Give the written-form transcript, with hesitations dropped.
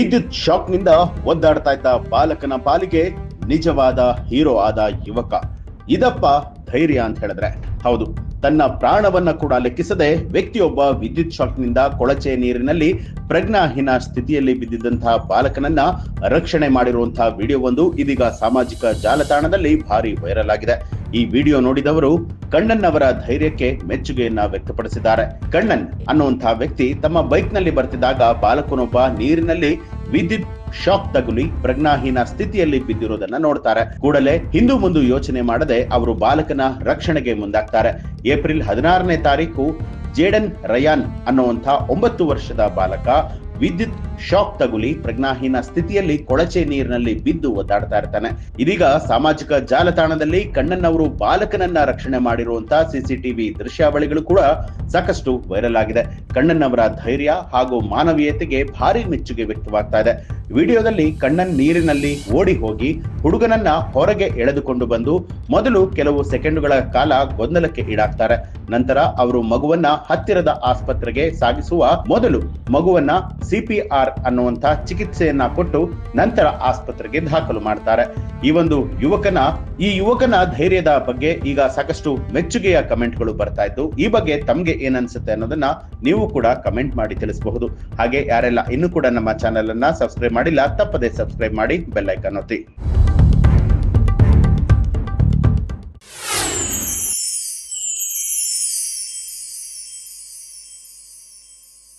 ವಿದ್ಯುತ್ ಶಾಕ್ನಿಂದ ಒದ್ದಾಡ್ತಾ ಇದ್ದ ಬಾಲಕನ ಪಾಲಿಗೆ ನಿಜವಾದ ಹೀರೋ ಆದ ಯುವಕ. ಇದಪ್ಪ ಧೈರ್ಯ ಅಂತ ಹೇಳಿದ್ರೆ ಹೌದು. ತನ್ನ ಪ್ರಾಣವನ್ನ ಕೂಡ ಲೆಕ್ಕಿಸದೆ ವ್ಯಕ್ತಿಯೊಬ್ಬ ವಿದ್ಯುತ್ ಶಾಕ್ನಿಂದ ಕೊಳಚೆ ನೀರಿನಲ್ಲಿ ಪ್ರಜ್ಞಾಹೀನ ಸ್ಥಿತಿಯಲ್ಲಿ ಬಿದ್ದಿದ್ದಂತಹ ಬಾಲಕನನ್ನ ರಕ್ಷಣೆ ಮಾಡಿರುವಂತಹ ವಿಡಿಯೋ ಒಂದು ಇದೀಗ ಸಾಮಾಜಿಕ ಜಾಲತಾಣದಲ್ಲಿ ಭಾರಿ ವೈರಲ್ ಆಗಿದೆ. ಈ ವಿಡಿಯೋ ನೋಡಿದವರು ಕಣ್ಣನ್ ಅವರ ಧೈರ್ಯಕ್ಕೆ ಮೆಚ್ಚುಗೆಯನ್ನ ವ್ಯಕ್ತಪಡಿಸಿದ್ದಾರೆ. ಕಣ್ಣನ್ ಅನ್ನುವಂತಹ ವ್ಯಕ್ತಿ ತಮ್ಮ ಬೈಕ್ ನಲ್ಲಿ ಬರ್ತಿದ್ದಾಗ ಬಾಲಕನೊಬ್ಬ ನೀರಿನಲ್ಲಿ ವಿದ್ಯುತ್ ಶಾಕ್ ತಗುಲಿ ಪ್ರಜ್ಞಾಹೀನ ಸ್ಥಿತಿಯಲ್ಲಿ ಬಿದ್ದಿರೋದನ್ನ ನೋಡ್ತಾರೆ. ಕೂಡಲೇ ಹಿಂದು ಮುಂದು ಯೋಚನೆ ಮಾಡದೆ ಅವರು ಬಾಲಕನ ರಕ್ಷಣೆಗೆ ಮುಂದಾಗ್ತಾರೆ. ಏಪ್ರಿಲ್ 16ನೇ ತಾರೀಕು ಜೇಡನ್ ರಯಾನ್ ಅನ್ನುವಂಥ 9 ವರ್ಷದ ಬಾಲಕ ವಿದ್ಯುತ್ ಶಾಕ್ ತಗುಲಿ ಪ್ರಜ್ಞಾಹೀನ ಸ್ಥಿತಿಯಲ್ಲಿ ಕೊಳಚೆ ನೀರಿನಲ್ಲಿ ಬಿದ್ದು ಒದ್ದಾಡ್ತಾ ಇರ್ತಾನೆ. ಇದೀಗ ಸಾಮಾಜಿಕ ಜಾಲತಾಣದಲ್ಲಿ ಕಣ್ಣನ್ ಅವರು ಬಾಲಕನನ್ನ ರಕ್ಷಣೆ ಮಾಡಿರುವಂತಹ ಸಿಸಿಟಿವಿ ದೃಶ್ಯಾವಳಿಗಳು ಕೂಡ ಸಾಕಷ್ಟು ವೈರಲ್ ಆಗಿದೆ. ಕಣ್ಣನ್ ಅವರ ಧೈರ್ಯ ಹಾಗೂ ಮಾನವೀಯತೆಗೆ ಭಾರಿ ಮೆಚ್ಚುಗೆ ವ್ಯಕ್ತವಾಗ್ತಾ ಇದೆ. ವಿಡಿಯೋದಲ್ಲಿ ಕಣ್ಣನ್ ನೀರಿನಲ್ಲಿ ಓಡಿ ಹೋಗಿ ಹುಡುಗನನ್ನ ಹೊರಗೆ ಎಳೆದುಕೊಂಡು ಬಂದು ಮೊದಲು ಕೆಲವು ಸೆಕೆಂಡುಗಳ ಕಾಲ ಗೊಂದಲಕ್ಕೆ ಈಡಾಗ್ತಾರೆ. ನಂತರ ಅವರು ಮಗುವನ್ನ ಹತ್ತಿರದ ಆಸ್ಪತ್ರೆಗೆ ಸಾಗಿಸುವ ಮೊದಲು ಮಗುವನ್ನ CPR ಅನ್ನುವಂತ ಚಿಕಿತ್ಸೆಯನ್ನ ಕೊಟ್ಟು ನಂತರ ಆಸ್ಪತ್ರೆಗೆ ದಾಖಲು ಮಾಡ್ತಾರೆ. ಈ ಯುವಕನ ಧೈರ್ಯದ ಬಗ್ಗೆ ಈಗ ಸಾಕಷ್ಟು ಮೆಚ್ಚುಗೆಯ ಕಮೆಂಟ್ಗಳು ಬರ್ತಾ ಇದ್ದು, ಈ ಬಗ್ಗೆ ತಮ್ಗೆ ಏನನ್ಸುತ್ತೆ ಅನ್ನೋದನ್ನ ನೀವು ಕೂಡ ಕಮೆಂಟ್ ಮಾಡಿ ತಿಳಿಸಬಹುದು. ಹಾಗೆ ಯಾರೆಲ್ಲ ಇನ್ನೂ ಕೂಡ ನಮ್ಮ ಚಾನೆಲ್ ಅನ್ನ ಸಬ್ಸ್ಕ್ರೈಬ್ ಮಾಡಿಲ್ಲ ತಪ್ಪದೆ ಸಬ್ಸ್ಕ್ರೈಬ್ ಮಾಡಿ ಬೆಲ್ ಐಕಾನ್ ಒತ್ತಿ.